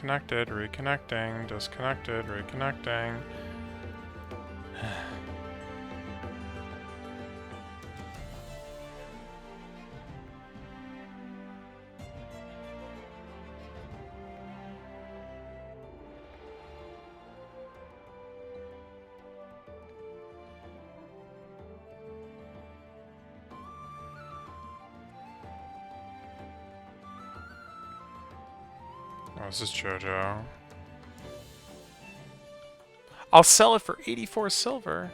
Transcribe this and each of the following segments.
disconnected, reconnecting, disconnected, reconnecting. Oh, this is JoJo. I'll sell it for 84 silver.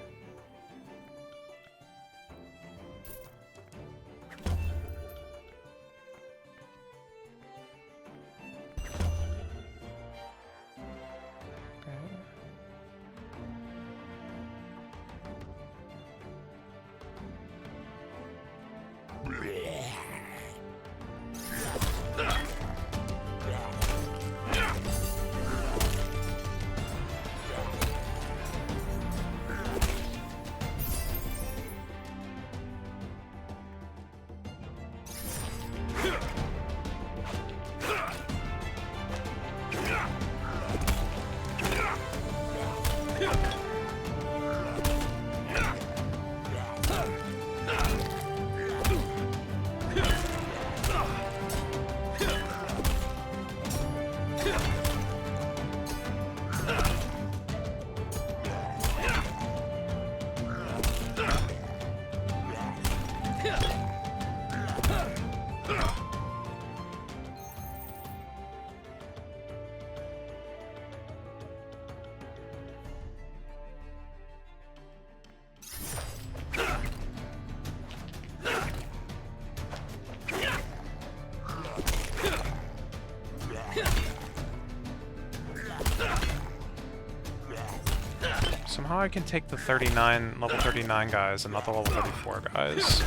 Somehow I can take the level 39 guys and not the level 34 guys.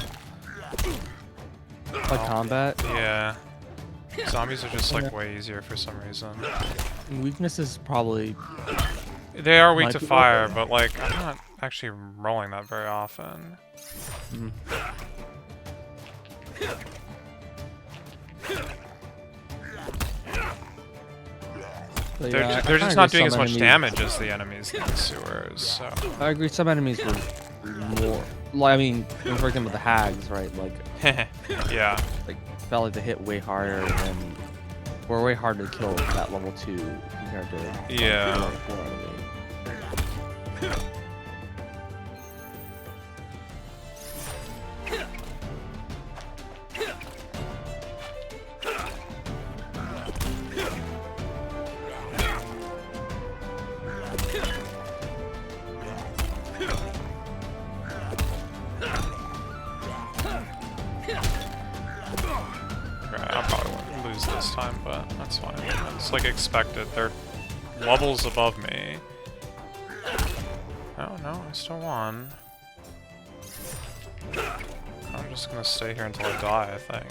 Like combat? Yeah. Zombies are just like way easier for some reason. Weakness is probably... They are weak to fire, but like, I'm not actually rolling that very often. Mm. They're just not doing as much damage as the enemies in the sewers, so... I agree, some enemies were more... Like, I mean, for example, the hags, right? Like... yeah. Like, felt like they hit way harder and were way harder to kill at level 2 compared to... Yeah. Level 4 enemy. Like expected. They're levels above me. Oh no, I still won. I'm just gonna stay here until I die, I think.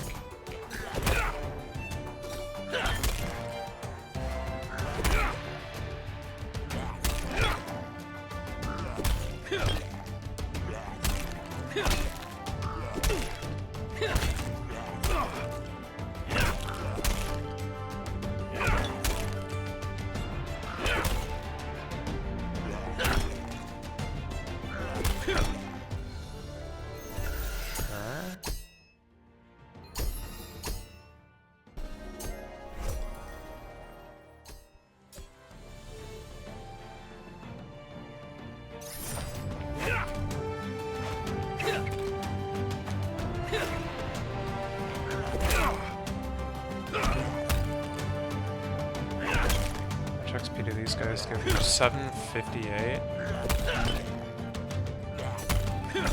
XP do these guys give you? 758?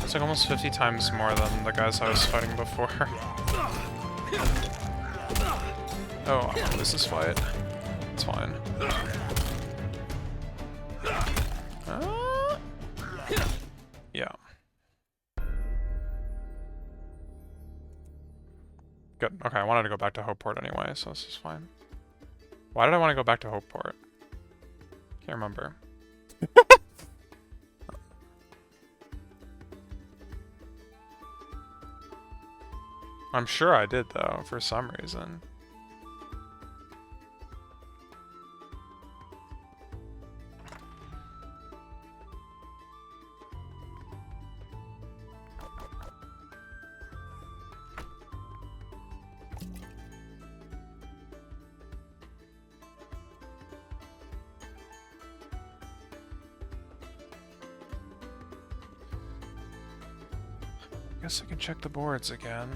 It's like almost 50 times more than the guys I was fighting before. Oh, I lose this fight. It's fine. Yeah. Good. Okay, I wanted to go back to Hopeport anyway, so this is fine. Why did I want to go back to Hopeport? Can't remember. I'm sure I did, though, for some reason. guess I can check the boards again.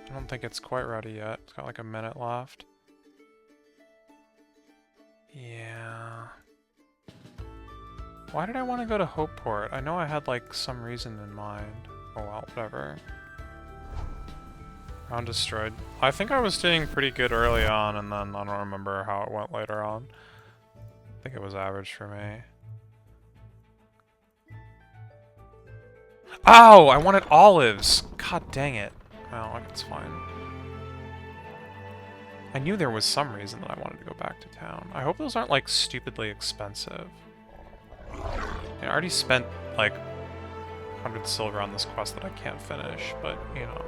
I don't think it's quite ready yet. It's got like a minute left. Yeah. Why did I want to go to Hopeport? I know I had like some reason in mind. Oh well, whatever. Round destroyed. I think I was doing pretty good early on, and then I don't remember how it went later on. I think it was average for me. Oh, I wanted olives! God dang it. Well, it's fine. I knew there was some reason that I wanted to go back to town. I hope those aren't, like, stupidly expensive. I already spent, like, 100 silver on this quest that I can't finish, but, you know.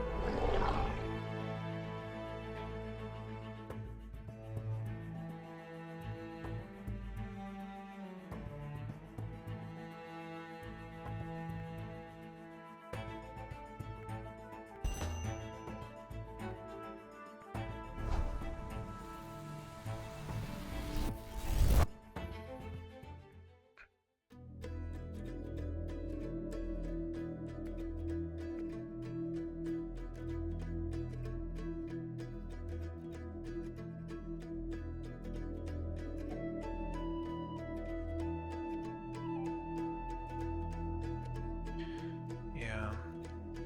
Yeah.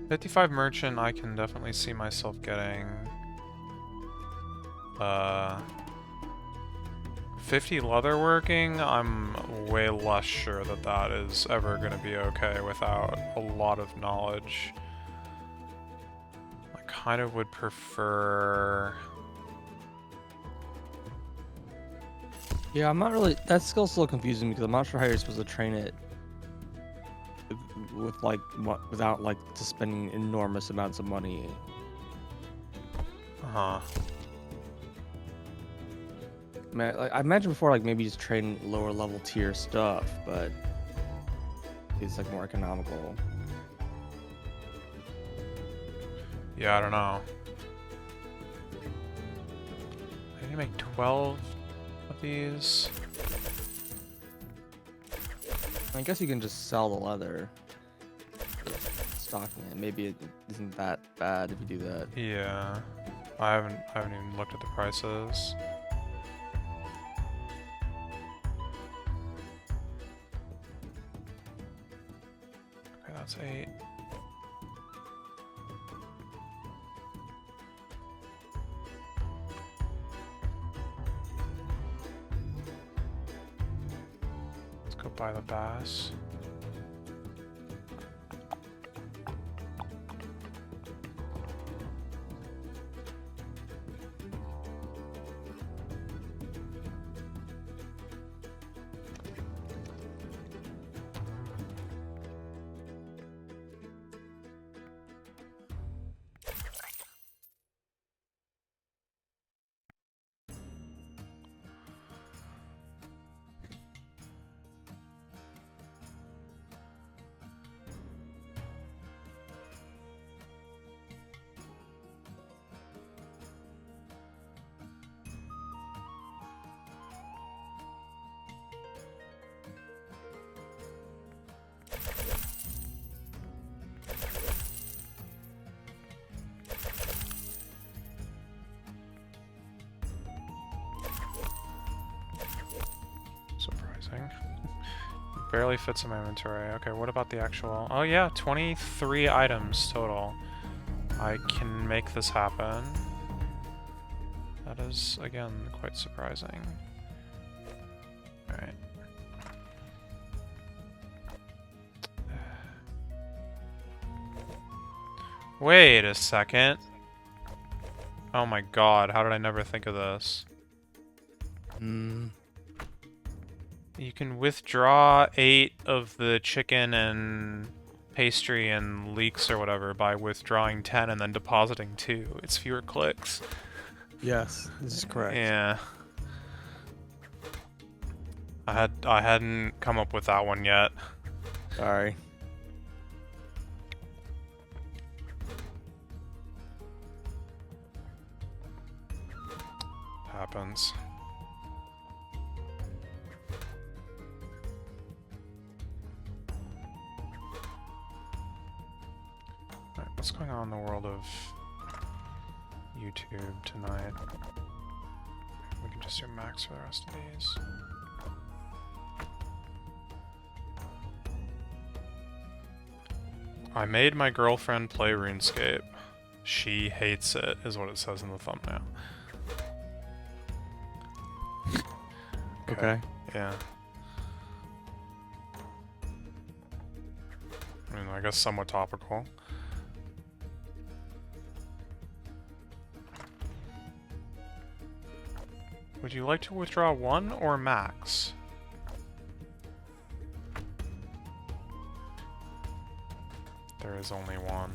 55 merchant, I can definitely see myself getting 50 leatherworking. I'm way less sure that that is ever going to be okay without a lot of knowledge. I kind of would prefer... Yeah, I'm not really. That skill's still confusing me because I'm not sure how you're supposed to train it with like without like just spending enormous amounts of money. Uh-huh. I imagine before like maybe just train lower level tier stuff, but it's like more economical. Yeah, I don't know. I need to make 12 of these. I guess you can just sell the leather. Stocking it. Maybe it isn't that bad if you do that. Yeah. I haven't even looked at the prices. Okay, that's 8. Let's go buy the bass. Surprising. Barely fits in my inventory. Okay, what about the actual... Oh yeah, 23 items total. I can make this happen. That is, again, quite surprising. Alright. Wait a second. Oh my god, how did I never think of this? You can withdraw 8 of the chicken and pastry and leeks or whatever by withdrawing 10 and then depositing 2. It's fewer clicks. Yes, this is correct. Yeah. I hadn't come up with that one yet. Sorry. Happens. the world of YouTube tonight. We can just do max for the rest of these. I made my girlfriend play RuneScape. She hates it, is what it says in the thumbnail. Okay. Yeah. I mean, I guess somewhat topical. Would you like to withdraw one or max? There is only one.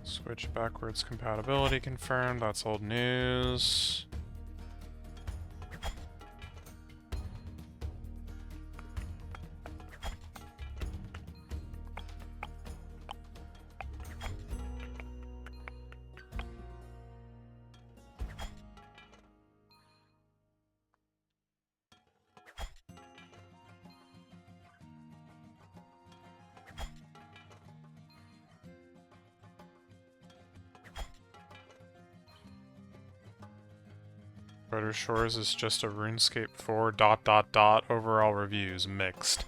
Switch backwards compatibility confirmed. That's old news. Brighter Shores is just a RuneScape 4 ... overall reviews mixed.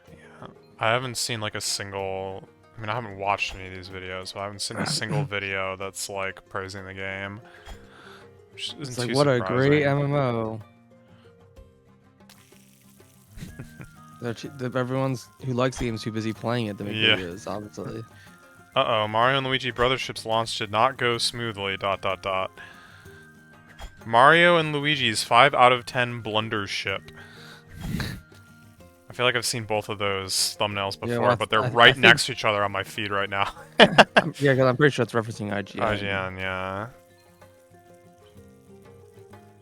Yeah. I haven't seen like a single... I mean, I haven't watched any of these videos, but I haven't seen a single video that's like praising the game. Which isn't It's like, too what a surprising. great MMO. Everyone's who likes the game is too busy playing it to make Yeah. videos, obviously. Uh-oh, Mario and Luigi Brotherships launch did not go smoothly ... Mario and Luigi's 5 out of 10 blundership. I feel like I've seen both of those thumbnails before, well, but they're I right think- next to each other on my feed right now. Yeah, because I'm pretty sure it's referencing IGN. IGN, yeah.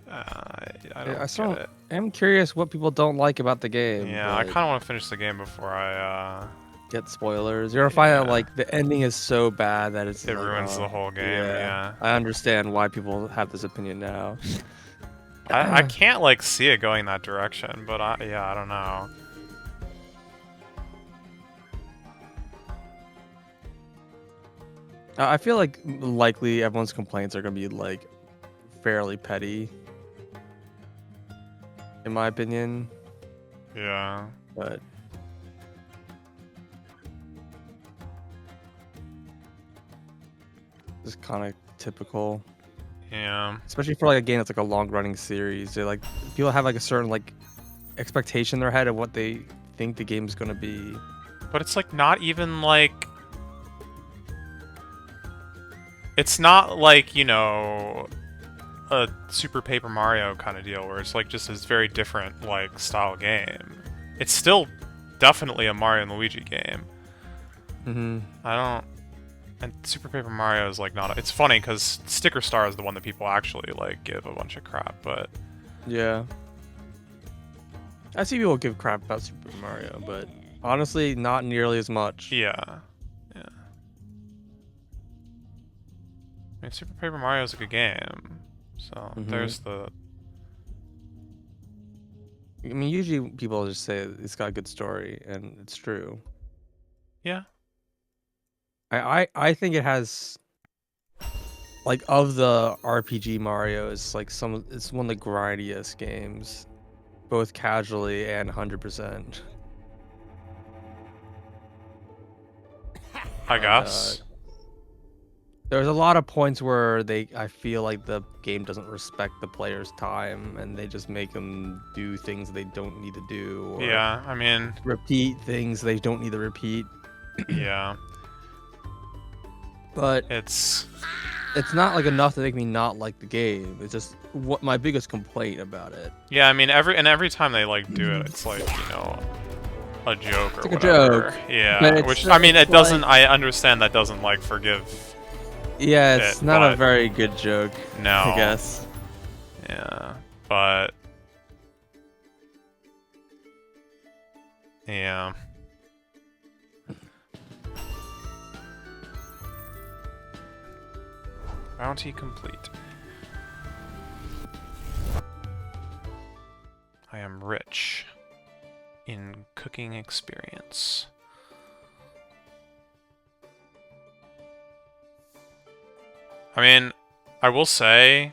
I don't still get it. am curious what people don't like about the game. Yeah, I but kind of want to finish the game before I, get spoilers. You're gonna find out Yeah. like the ending is so bad that it's it like, ruins the oh, whole game, yeah. I understand why people have this opinion now. I can't, like, see it going that direction, but yeah, I don't know. I feel like likely everyone's complaints are gonna be like fairly petty, in my opinion. Yeah. But it's kind of typical, Yeah. especially for like a game that's like a long-running series. They're like people have like a certain like expectation in their head of what they think the game's gonna be. But it's, like, not even, like... It's not like, you know, a Super Paper Mario kind of deal where it's, like, just this very different, like, style game. It's still definitely a Mario and Luigi game. Mm-hmm. I don't... And Super Paper Mario is, like, not... It's funny, because Sticker Star is the one that people actually, like, give a bunch of crap, but... Yeah. I see people give crap about Super Mario, but honestly, not nearly as much. Yeah. Yeah. I mean, Super Paper Mario is a good game. So, there's the... I mean, usually people just say it's got a good story, and it's true. Yeah. I think it has, like, of the RPG Mario, it's like it's one of the grindiest games, both casually and 100%. I guess. There's a lot of points where I feel like the game doesn't respect the player's time, and they just make them do things they don't need to do. Or Yeah, I mean... repeat things they don't need to repeat. Yeah. But It's... it's not like enough to make me not like the game. It's just what my biggest complaint about it. Yeah, I mean, every time they, like, do it, it's like, you know, a joke or It's like a whatever. joke, Yeah, but it's- which, I mean, it it's doesn't... like- I understand that doesn't, like, forgive... Yeah, it's it, not a but- very good joke, No. I guess. Yeah, but... Yeah. Bounty complete. I am rich in cooking experience. I mean, I will say,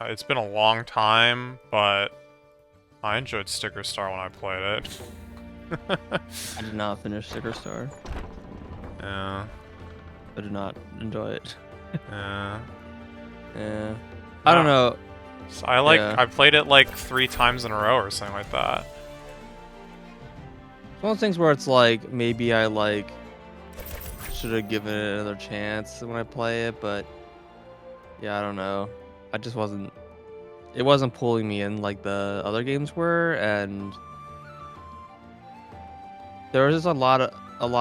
it's been a long time, but I enjoyed Sticker Star when I played it. I did not finish Sticker Star. Yeah. I did not enjoy it. Yeah. Yeah. I don't know. So I Yeah. I played it like 3 times in a row or something like that. It's one of those things where it's like maybe I like should have given it another chance when I play it, but yeah, I don't know. I just wasn't. It wasn't pulling me in like the other games were, and there was just a lot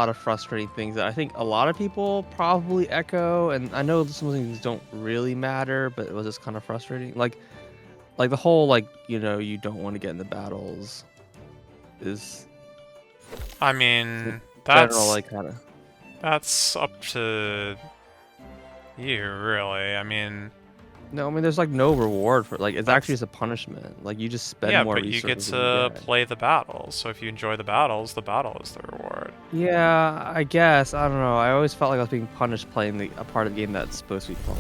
of frustrating things that I think a lot of people probably echo, and I know some things don't really matter, but it was just kind of frustrating. Like the whole like you don't want to get in the battles is I mean, general like kind of. that's up to you, really. I mean, No, I mean there's like no reward for like it's actually that's just a punishment. Like you just spend yeah, more but you get resources than you to get. play the battles. So if you enjoy the battles, the battle is the reward. Yeah, I guess. I don't know. I always felt like I was being punished playing a part of the game that's supposed to be fun.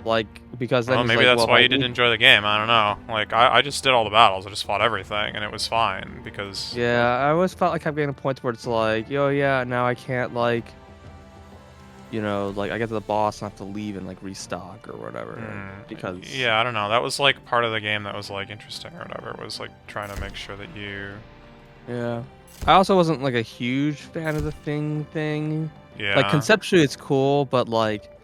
Like, because then Well, it's maybe like, that's well, if why I you didn't leave... enjoy the game. I don't know. Like, I just did all the battles. I just fought everything, and it was fine because. Yeah, I always felt like I'm getting to points where it's like, yo, yeah, now I can't, like, like, I get to the boss and I have to leave and, like, restock or whatever. Because... Yeah, I don't know. That was like part of the game that was like interesting or whatever. It was like trying to make sure that you. Yeah. I also wasn't, like, a huge fan of the thing. Yeah. Like, conceptually it's cool, but, like,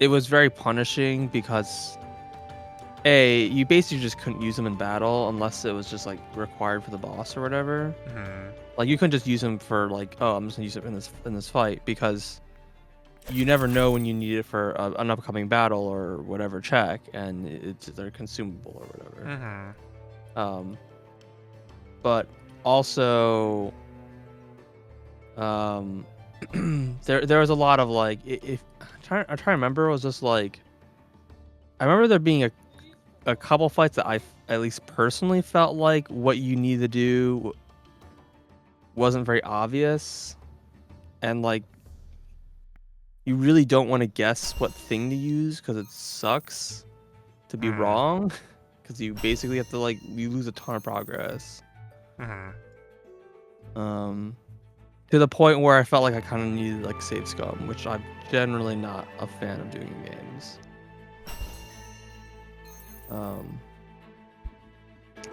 it was very punishing because you basically just couldn't use them in battle unless it was just like required for the boss or whatever. Like you couldn't just use them for like, oh, I'm just gonna use it in this fight because you never know when you need it for an upcoming battle or whatever check, and they're consumable or whatever. But also, there was a lot of like, if I'm trying to remember, it was just like, I remember there being a couple fights that I at least personally felt like what you need to do wasn't very obvious, and like you really don't want to guess what thing to use because it sucks to be wrong, because you basically have to like you lose a ton of progress. To the point where I felt like I kind of needed like save scum, which I'm generally not a fan of doing in games.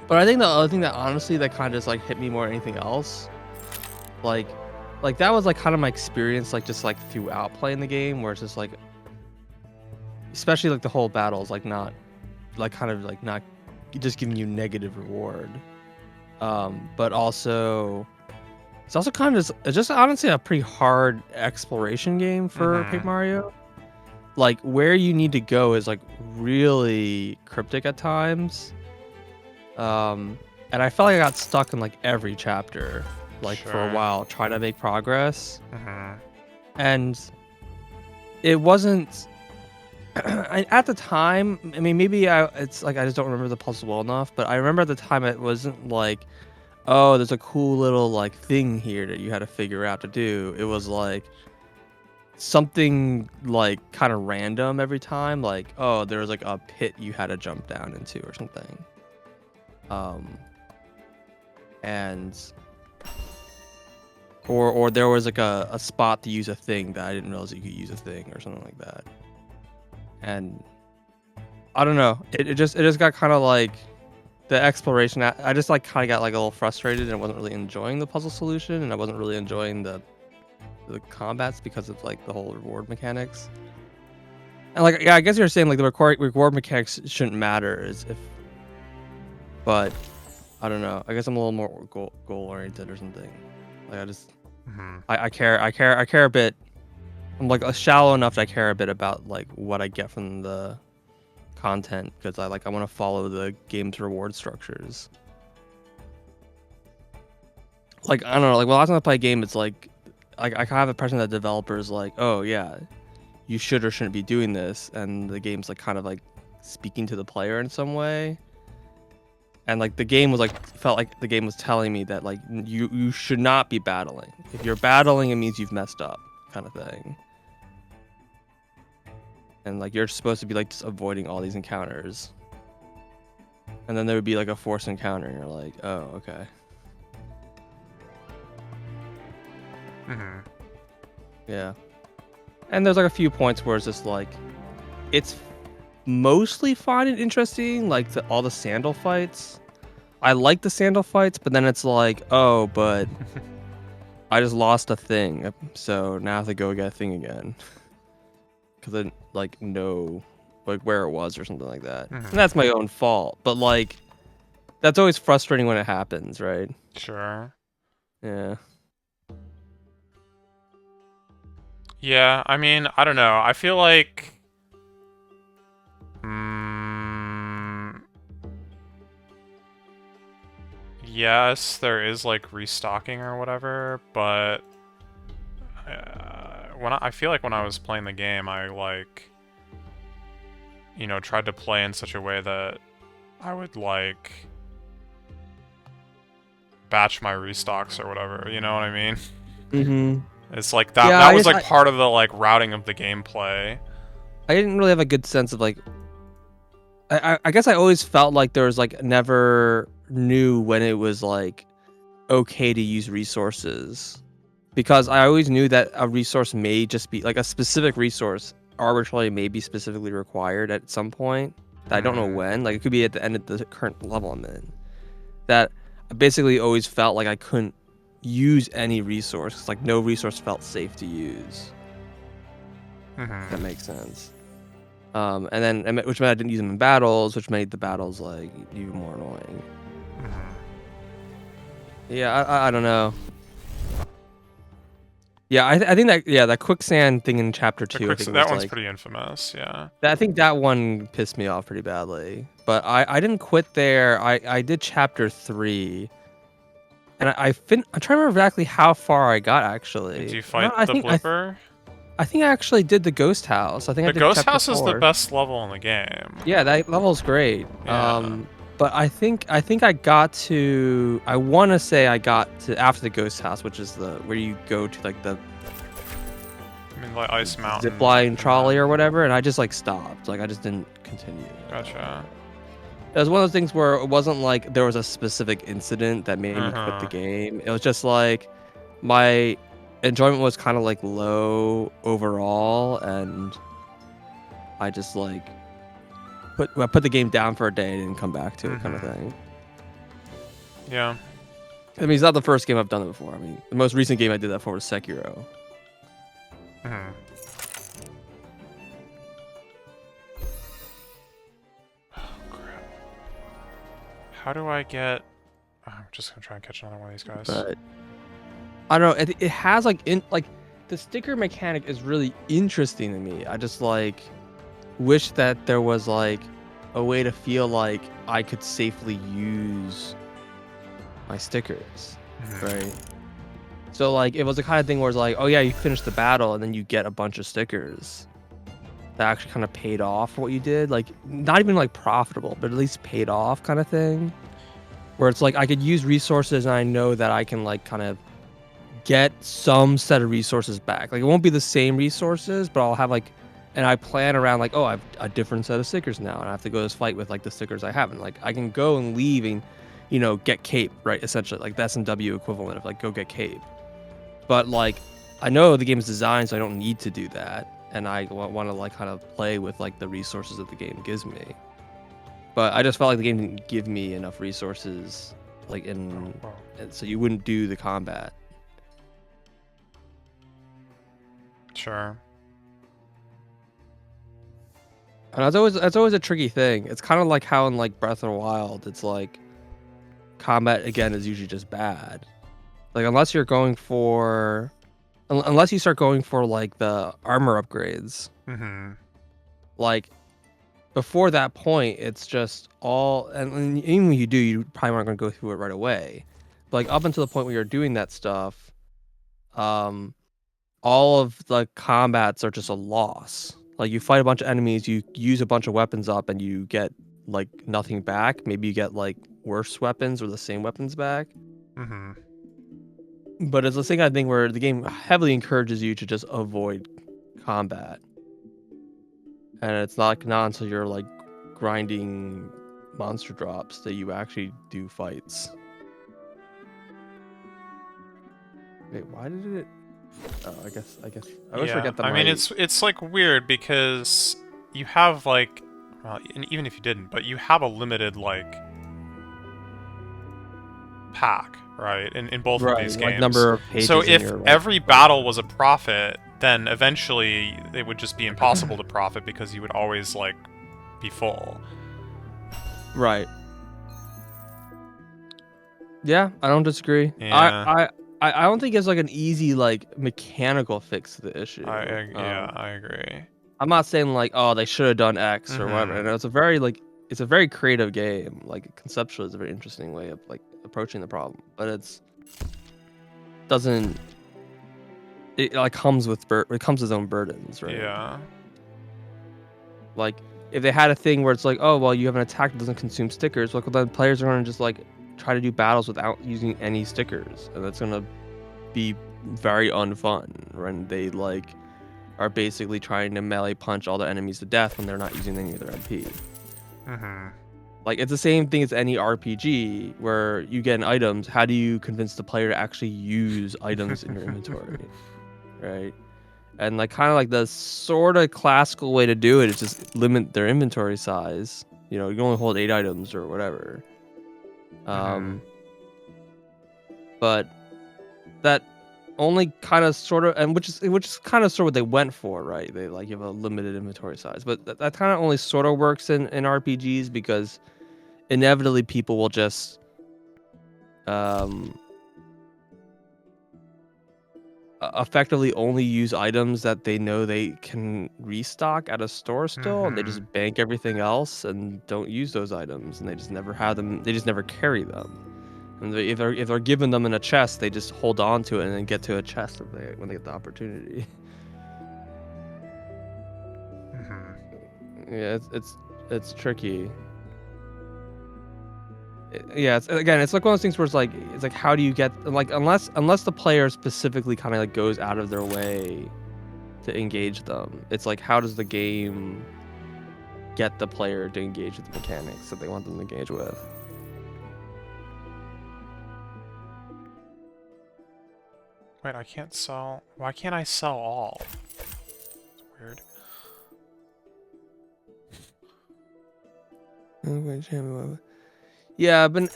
But I think the other thing that honestly that kind of just like hit me more than anything else, like that was like kind of my experience like just like throughout playing the game, where it's just like, especially like the whole battles like not like kind of like not just giving you negative reward, but also it's also kind of it's just honestly a pretty hard exploration game for Paper Mario. Like where you need to go is like really cryptic at times. And I felt like I got stuck in like every chapter, like for a while, trying to make progress. And it wasn't at the time. I mean, maybe it's like I just don't remember the puzzle well enough. But I remember at the time it wasn't like, oh, there's a cool little like thing here that you had to figure out to do. It was like something like kind of random every time, like, oh, there was like a pit you had to jump down into or something. And or there was like a spot to use a thing that I didn't realize you could use a thing or something like that. And I don't know, it just got kind of like the exploration. I just like kind of got like a little frustrated and I wasn't really enjoying the puzzle solution, and I wasn't really enjoying the combats because of like the whole reward mechanics. And like, yeah, I guess you're saying like the reward mechanics shouldn't matter, but I don't know. I guess I'm a little more goal oriented or something. Like I just, I care a bit. I'm like shallow enough that I care a bit about like what I get from the content, because I want to follow the game's reward structures. like I don't know, like when last time I play a game, it's like I kind of have a impression that developers like, oh yeah, you should or shouldn't be doing this, and the game's like kind of like speaking to the player in some way. And like the game was like felt like the game was telling me that like you should not be battling. If you're battling, it means you've messed up, kind of thing. And like you're supposed to be like just avoiding all these encounters. And then there would be like a forced encounter, and you're like, oh, okay. Mm-hmm. Yeah. And there's like a few points where it's just like, it's mostly fun and interesting, like all the sandal fights. I like the sandal fights, but then it's like, oh, but I just lost a thing, so now I have to go get a thing again. Because I didn't like know like where it was or something like that. Mm-hmm. And that's my own fault. But like, that's always frustrating when it happens, right? Sure. Yeah. Yeah, I mean, I don't know. I feel like... yes, there is, like, restocking or whatever, but... I feel like when I was playing the game, I, like... you know, tried to play in such a way that I would, like... batch my restocks or whatever, you know what I mean? Mm-hmm. It's like that. Yeah, That was like part of the like routing of the gameplay. I didn't really have a good sense of like. I guess I always felt like there was like never knew when it was like okay to use resources, because I always knew that a resource may just be like a specific resource arbitrarily may be specifically required at some point. That I don't know when. Like it could be at the end of the current level I'm in. That I basically always felt like I couldn't use any resource 'cause, like no resource felt safe to use. That makes sense. And then which meant I didn't use them in battles, which made the battles like even more annoying. Yeah, I don't know. Yeah, I think that that quicksand thing in chapter 2. I think that one's like, pretty infamous. Yeah. I think that one pissed me off pretty badly. But I didn't quit there. I did chapter 3. And I'm trying to remember exactly how far I got actually. Did you fight the blooper? I think I actually did the ghost house. I think I did ghost chapter house 4. is the best level in the game. Yeah, that level's great. Yeah. But I think I got to. I want to say I got to after the ghost house, which is the where you go to like the. I mean, like Ice Mountain. Zipline trolley or whatever, and I just like stopped. Like I just didn't continue. Gotcha. It was one of those things where it wasn't like there was a specific incident that made me quit the game. It was just like my enjoyment was kind of like low overall, and I just like put the game down for a day and come back to it, kind of thing. Yeah. I mean, it's not the first game I've done it before. I mean, the most recent game I did that for was Sekiro. Oh crap! How do I get? Oh, I'm just gonna try and catch another one of these guys. But I don't know. It has like the sticker mechanic is really interesting to me. I just like wish that there was like a way to feel like I could safely use my stickers, right? So like it was the kind of thing where it's like, oh yeah, you finish the battle and then you get a bunch of stickers that actually kind of paid off for what you did. Like not even like profitable, but at least paid off kind of thing. Where it's like I could use resources and I know that I can like kind of get some set of resources back. Like it won't be the same resources, but I'll have like, and I plan around like, oh, I have a different set of stickers now, and I have to go this fight with like the stickers I have, and like I can go and leave and, you know, get cape, right? Essentially, like the SMW equivalent of like go get cape. But like, I know the game is designed so I don't need to do that, and I want to like kind of play with like the resources that the game gives me. But I just felt like the game didn't give me enough resources, like and so you wouldn't do the combat. Sure. And that's always a tricky thing. It's kind of like how in like Breath of the Wild, it's like combat again is usually just bad. Like unless you're going for, unless you start going for like the armor upgrades. Like before that point, it's just all, and even when you do, you probably aren't going to go through it right away. like up until the point where you're doing that stuff, all of the combats are just a loss. Like you fight a bunch of enemies, you use a bunch of weapons up, and you get like nothing back. Maybe you get like worse weapons or the same weapons back. Mm-hmm. But it's the thing I think where the game heavily encourages you to just avoid combat, and it's not until you're like grinding monster drops that you actually do fights. Wait, why did it? Oh, I guess. I always forget that. I mean, it's like weird because you have like, well, even if you didn't, but you have a limited like pack, right? In both of these like games. number of pages. So if your, like, every battle was a profit, then eventually it would just be impossible to profit because you would always like be full. Right. Yeah, I don't disagree. Yeah. I don't think it's like an easy like mechanical fix to the issue. I agree. I'm not saying like, oh, they should have done X or whatever. Mhm. And it's a very creative game. Like conceptually, it's a very interesting way of like approaching the problem. But it like comes with its own burdens, right? Yeah. Like if they had a thing where it's like, oh well, you have an attack that doesn't consume stickers, like well, then players are gonna just like try to do battles without using any stickers, and that's gonna be very unfun when they like are basically trying to melee punch all the enemies to death when they're not using any of their MP. Mhm. Like it's the same thing as any RPG where you get items. How do you convince the player to actually use items in your inventory, right? And like kind of like the sort of classical way to do it is just limit their inventory size. You know, you can only hold 8 items or whatever. But that only kind of sort of, and which is kind of sort of what they went for, right? They like you have a limited inventory size, but that kind of only sort of works in RPGs because inevitably people will just effectively only use items that they know they can restock at a store still, and they just bank everything else and don't use those items, and they just never have them. They just never carry them. And if they're given them in a chest, they just hold on to it and then get to a chest when they get the opportunity. Yeah, it's tricky. Yeah, it's like one of those things where it's like how do you get like unless the player specifically kind of like goes out of their way to engage them, it's like how does the game get the player to engage with the mechanics that they want them to engage with? Wait, I can't sell. Why can't I sell all? It's weird. Yeah, but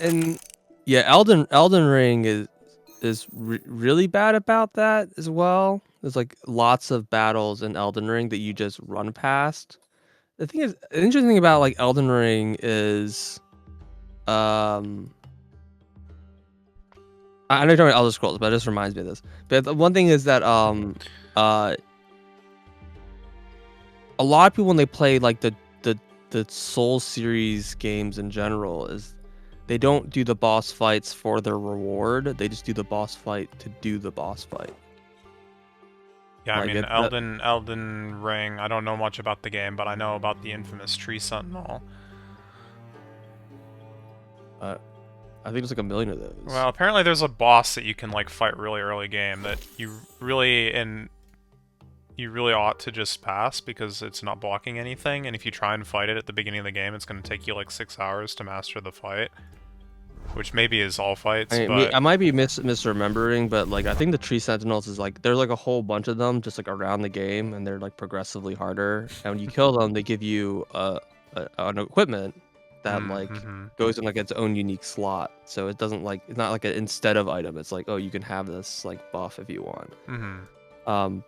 Elden Ring is really bad about that as well. There's like lots of battles in Elden Ring that you just run past. The thing is, the interesting thing about like Elden Ring is, I know you're talking about Elder Scrolls, but it just reminds me of this. But the one thing is that a lot of people when they play like the Soul series games in general is they don't do the boss fights for their reward. They just do the boss fight to do the boss fight. Yeah, like I mean, Elden Ring, I don't know much about the game, but I know about the infamous Tree Sentinel. I think there's like a million of those. Well, apparently there's a boss that you can like fight really early game that you really ought to just pass because it's not blocking anything, and if you try and fight it at the beginning of the game, it's going to take you like 6 hours to master the fight. Which maybe is all fights, but... I might be misremembering, but like I think the Tree Sentinels is like there's like a whole bunch of them just like around the game, and they're like progressively harder. And when you kill them, they give you an equipment that like goes in like its own unique slot. So it doesn't like it's not like an instead of item. It's like, oh, you can have this like buff if you want.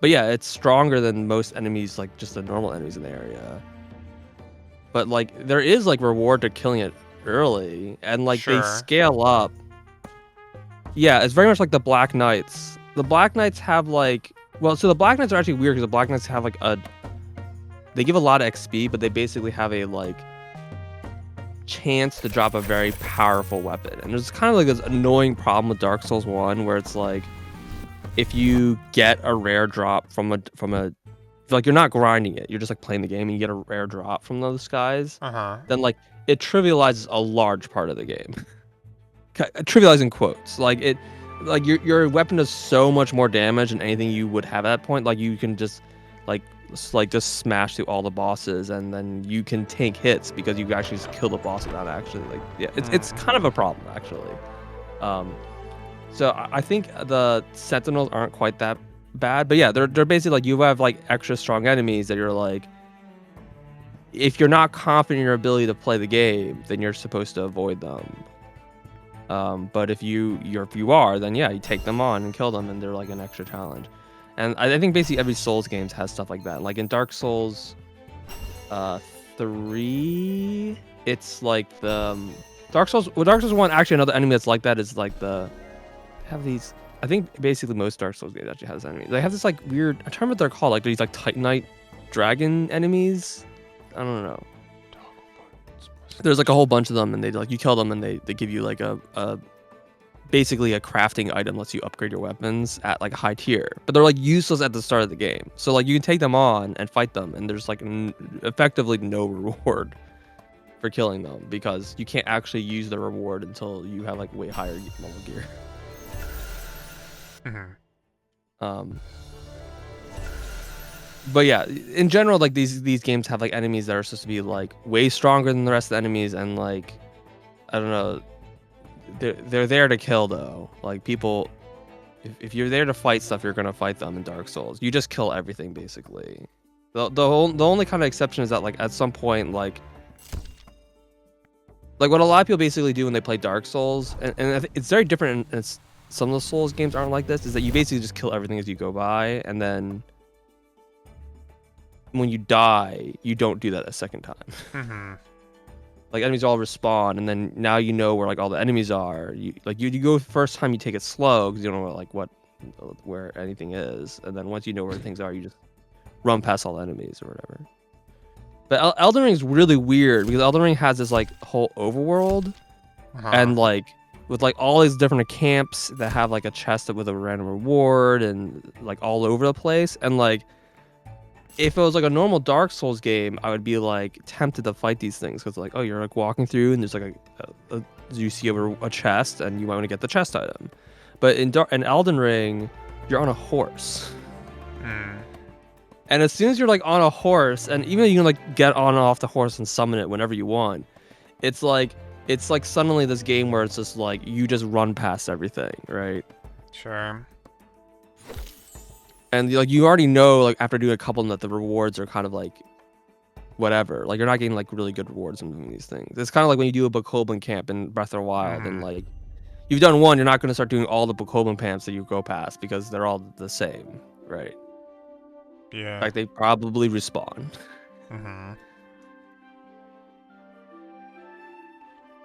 But yeah, it's stronger than most enemies, like just the normal enemies in the area. But like there is like reward to killing it early, and like they scale up. Yeah, it's very much like the Black Knights. The Black Knights have like, well, so the Black Knights are actually weird because the Black Knights have like they give a lot of XP, but they basically have a like chance to drop a very powerful weapon. And there's kind of like this annoying problem with Dark Souls 1 where it's like if you get a rare drop from a like you're not grinding it, you're just like playing the game and you get a rare drop from those skies, then like it trivializes a large part of the game. Trivializing quotes. Like your weapon does so much more damage than anything you would have at that point. Like you can just just smash through all the bosses and then you can tank hits because you actually just kill the boss without actually it's kind of a problem actually. So I think the Sentinels aren't quite that bad, but yeah, they're basically like you have like extra strong enemies that you're like, if you're not confident in your ability to play the game, then you're supposed to avoid them. But if you are, then yeah, you take them on and kill them, and they're like an extra challenge. And I think basically every Souls games has stuff like that. Like in Dark Souls 3, it's like the Dark Souls 1. Actually, another enemy that's like that is like have these. I think basically most Dark Souls games actually has enemies. They have this like weird. I don't remember what they're called. Like these like Titanite dragon enemies. I don't know. There's like a whole bunch of them, and they like you kill them, and they give you like a basically a crafting item, lets you upgrade your weapons at like a high tier. But they're like useless at the start of the game. So like you can take them on and fight them, and there's like effectively no reward for killing them because you can't actually use the reward until you have like way higher level gear. But yeah, in general, like these games have like enemies that are supposed to be like way stronger than the rest of the enemies, and like I don't know, they're there to kill though. Like people, if you're there to fight stuff, you're gonna fight them in Dark Souls. You just kill everything basically. The only kind of exception is that like at some point like what a lot of people basically do when they play Dark Souls, and I think it's very different. And some of the Souls games aren't like this. Is that you basically just kill everything as you go by, and then when you die, you don't do that a second time. Like enemies all respawn, and then now you know where like all the enemies are. You go first time, you take it slow because you don't know like where anything is, and then once you know where things are, you just run past all the enemies or whatever. But Elden Ring is really weird because Elden Ring has this like whole overworld, and like with like all these different camps that have like a chest with a random reward and like all over the place, and like. If it was like a normal Dark Souls game, I would be like tempted to fight these things because like, oh, you're like walking through and there's like you see a chest and you might want to get the chest item. But in Elden Ring, you're on a horse. And as soon as you're like on a horse, and even though you can like get on and off the horse and summon it whenever you want, it's like suddenly this game where it's just like you just run past everything, right? Sure. And like you already know, like after doing a couple, that the rewards are kind of like whatever. Like you're not getting like really good rewards from doing these things. It's kind of like when you do a Bokoblin camp in Breath of the Wild, and like you've done one, you're not going to start doing all the Bokoblin camps that you go past because they're all the same, right? Yeah. In fact, they probably respawn.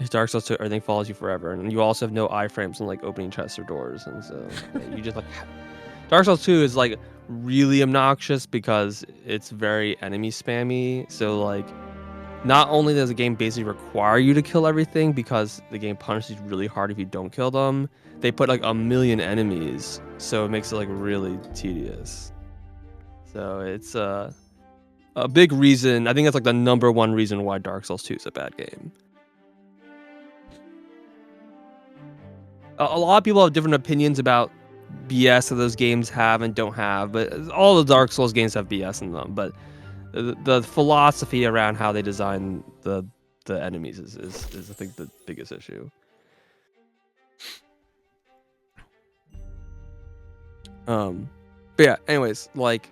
Dark Souls 2, everything follows you forever, and you also have no iframes and like opening chests or doors, and so you just like. Dark Souls 2 is like really obnoxious because it's very enemy spammy. So like, not only does the game basically require you to kill everything because the game punishes you really hard if you don't kill them, they put like a million enemies, so it makes it like really tedious. So it's a big reason. I think that's like the number one reason why Dark Souls 2 is a bad game. A lot of people have different opinions about BS that those games have and don't have, but all the Dark Souls games have BS in them. But the philosophy around how they design the enemies is I think the biggest issue. But yeah, anyways, like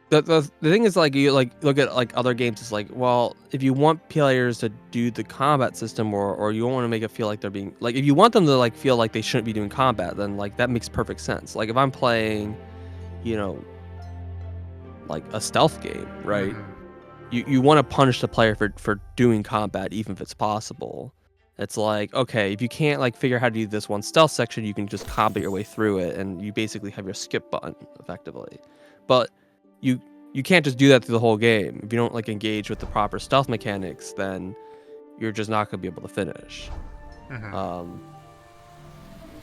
the thing is, like, you like look at like other games, it's like, well, if you want players to do the combat system, or you don't want to make it feel like they're being like, if you want them to like feel like they shouldn't be doing combat, then like that makes perfect sense. Like if I'm playing, like a stealth game, right? You want to punish the player for doing combat even if it's possible. It's like, okay, if you can't like figure out how to do this one stealth section, you can just combat your way through it, and you basically have your skip button effectively. But you can't just do that through the whole game. If you don't like engage with the proper stealth mechanics, then you're just not gonna be able to finish.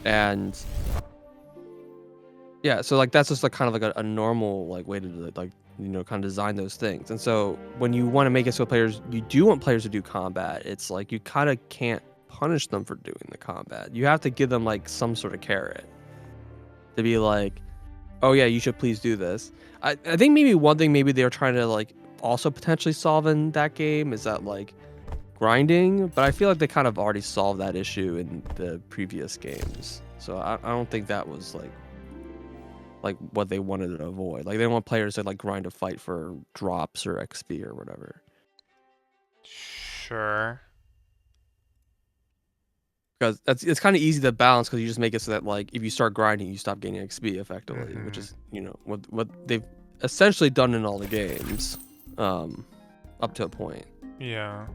And yeah, so like that's just like kind of like a normal like way to like kind of design those things. And so when you want to make it so you do want players to do combat, it's like you kind of can't punish them for doing the combat. You have to give them like some sort of carrot to be like, oh yeah, you should please do this. I think maybe one thing maybe they're trying to like also potentially solve in that game is that like grinding, but I feel like they kind of already solved that issue in the previous games. So I don't think that was like what they wanted to avoid. Like they don't want players to like grind a fight for drops or XP or whatever. Sure. Because it's kind of easy to balance because you just make it so that like if you start grinding, you stop gaining XP effectively, which is what they've essentially done in all the games, up to a point. Yeah.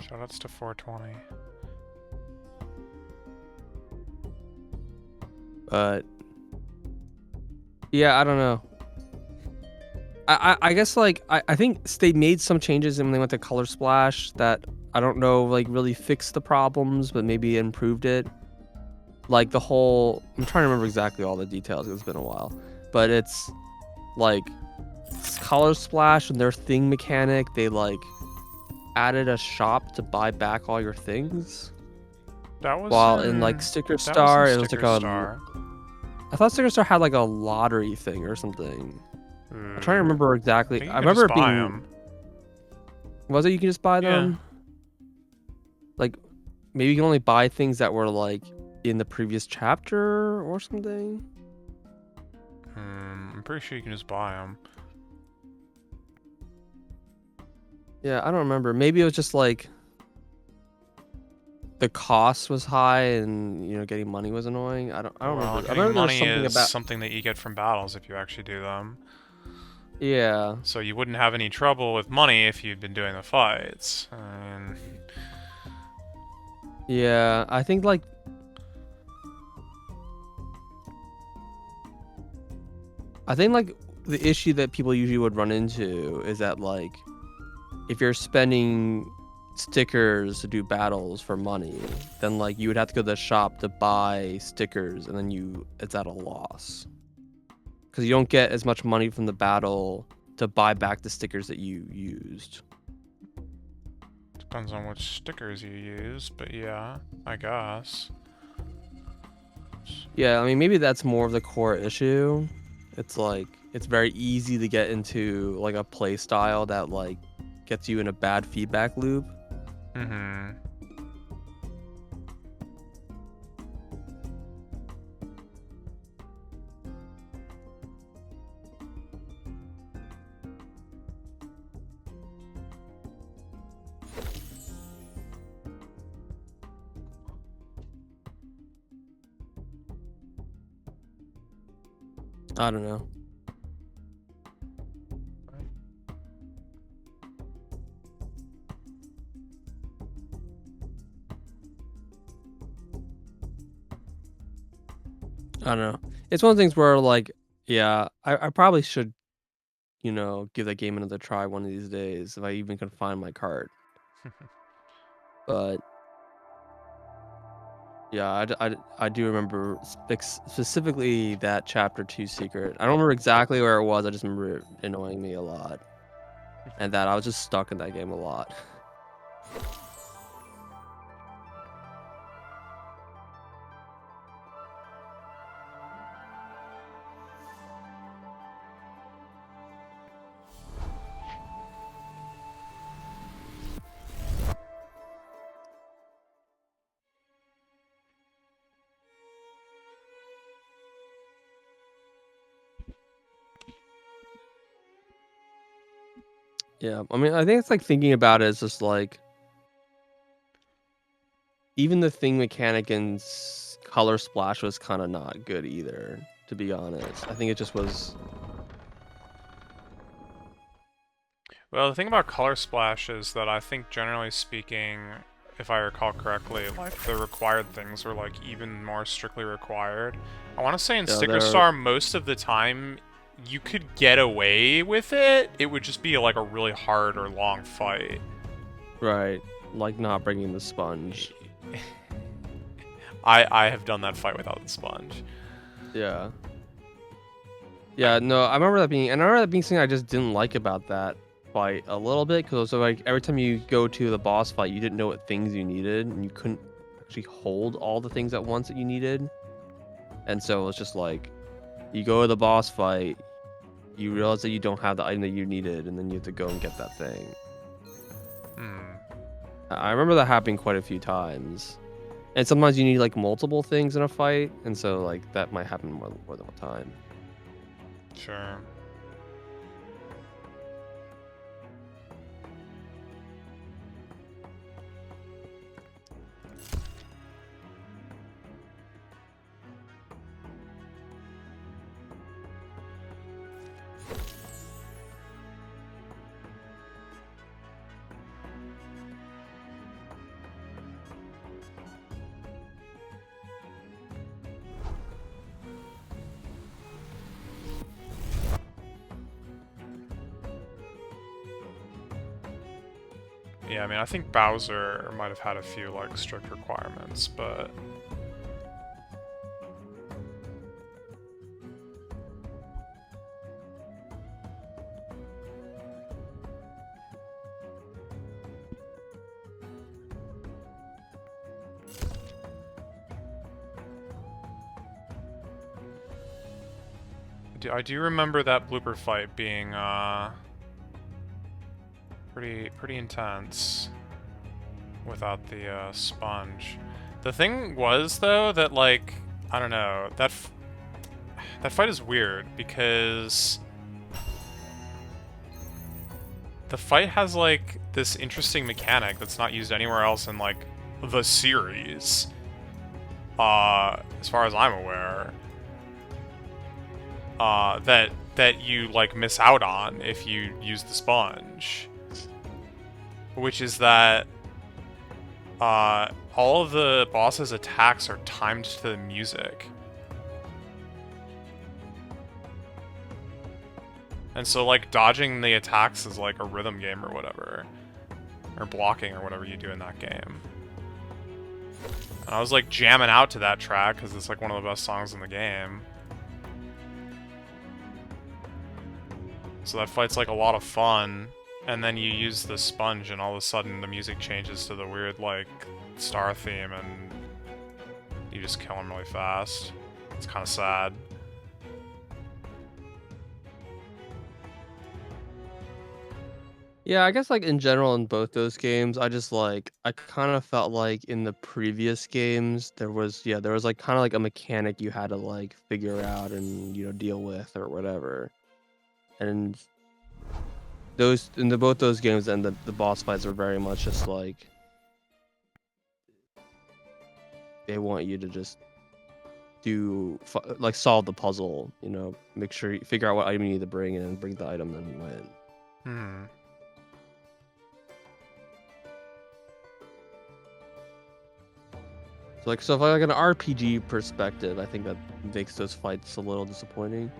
Shoutouts to 420. But yeah, I don't know. I guess like I think they made some changes when they went to Color Splash that I don't know like really fixed the problems, but maybe improved it. Like the whole, I'm trying to remember exactly all the details. It's been a while, but it's like Color Splash and their thing mechanic. They like added a shop to buy back all your things. That was while in like Sticker Star, it was like Star. I thought Sticker Star had like a lottery thing or something. I'm trying to remember exactly. I remember it being. Them. Was it you can just buy them? Yeah. Like, maybe you can only buy things that were like in the previous chapter or something. I'm pretty sure you can just buy them. Yeah, I don't remember. Maybe it was just like the cost was high and getting money was annoying. I don't remember. Getting I remember money is something that you get from battles if you actually do them. Yeah. So you wouldn't have any trouble with money if you'd been doing the fights. Yeah, I think like the issue that people usually would run into is that like if you're spending stickers to do battles for money, then like you would have to go to the shop to buy stickers and then it's at a loss. Because you don't get as much money from the battle to buy back the stickers that you used. Depends on which stickers you use, but yeah, I guess. Yeah, I mean, maybe that's more of the core issue. It's like, it's very easy to get into like a play style that like gets you in a bad feedback loop. I don't know. I don't know. It's one of the things where like, yeah, I probably should, give that game another try one of these days if I even can find my card. But yeah, I do remember specifically that chapter 2 secret. I don't remember exactly where it was. I just remember it annoying me a lot. And that I was just stuck in that game a lot. Yeah, I mean, I think it's like thinking about it is just like even the thing mechanic in Color Splash was kind of not good either, to be honest. I think it just was. Well, the thing about Color Splash is that I think generally speaking, if I recall correctly, like the required things were like even more strictly required. I want to say in Yeah, Sticker they're Star, most of the time you could get away with it. It would just be like a really hard or long fight. right, like not bringing the sponge. I have done that fight without the sponge. Yeah. Yeah, no, I remember that being, and I remember that being something I just didn't like about that fight a little bit, because like every time you go to the boss fight, you didn't know what things you needed, and you couldn't actually hold all the things at once that you needed. And so it was just like, you go to the boss fight, you realize that you don't have the item that you needed, and then you have to go and get that thing. Hmm. I remember that happening quite a few times. And sometimes you need like multiple things in a fight, and so like that might happen more than one time. Sure. Yeah, I mean, I think Bowser might have had a few, like, strict requirements, but... I do remember that blooper fight being, pretty intense without the sponge. The thing was though that like I don't know that fight is weird because the fight has like this interesting mechanic that's not used anywhere else in like the series. As far as I'm aware, that you like miss out on if you use the sponge. Which is that all of the boss's attacks are timed to the music. And so, like, dodging the attacks is like a rhythm game or whatever. Or blocking or whatever you do in that game. And I was, like, jamming out to that track because it's, like, one of the best songs in the game. So that fight's, like, a lot of fun. And then you use the sponge and all of a sudden the music changes to the weird, like, star theme and you just kill him really fast. It's kind of sad. Yeah, I guess like in general in both those games, I kind of felt like in the previous games there was like kind of like a mechanic you had to like figure out and deal with or whatever. And both those games and the boss fights are very much just like they want you to just solve the puzzle, make sure you figure out what item you need to bring and bring the item, then you win. Hmm. So if like an RPG perspective, I think that makes those fights a little disappointing.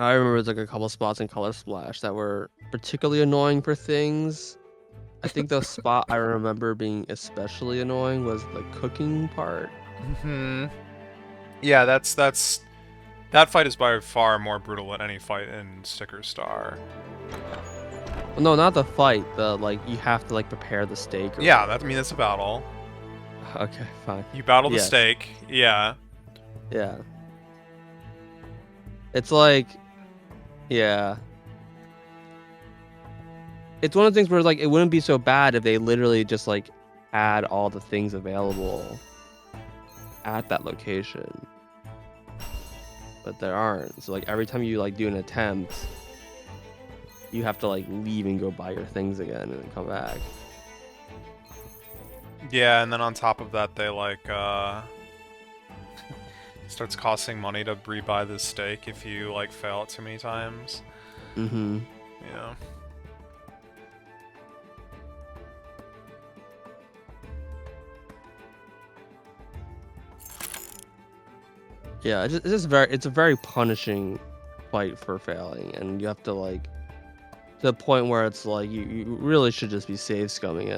I remember there's like a couple spots in Color Splash that were particularly annoying for things. I think the spot I remember being especially annoying was the cooking part. Yeah, that fight is by far more brutal than any fight in Sticker Star. Well, no, not the fight. The like you have to like prepare the steak. Yeah, I mean that's a battle. Okay, fine. You battle the Yes. steak. Yeah. Yeah. It's like, yeah. It's one of the things where like it wouldn't be so bad if they literally just like had all the things available at that location. but there aren't. So like every time you like do an attempt, you have to like leave and go buy your things again and then come back. Yeah, and then on top of that, they like starts costing money to rebuy the steak if you like fail it too many times. Mm-hmm. Yeah. Yeah, it's a very punishing fight for failing, and you have to like to the point where it's like you really should just be save scumming it.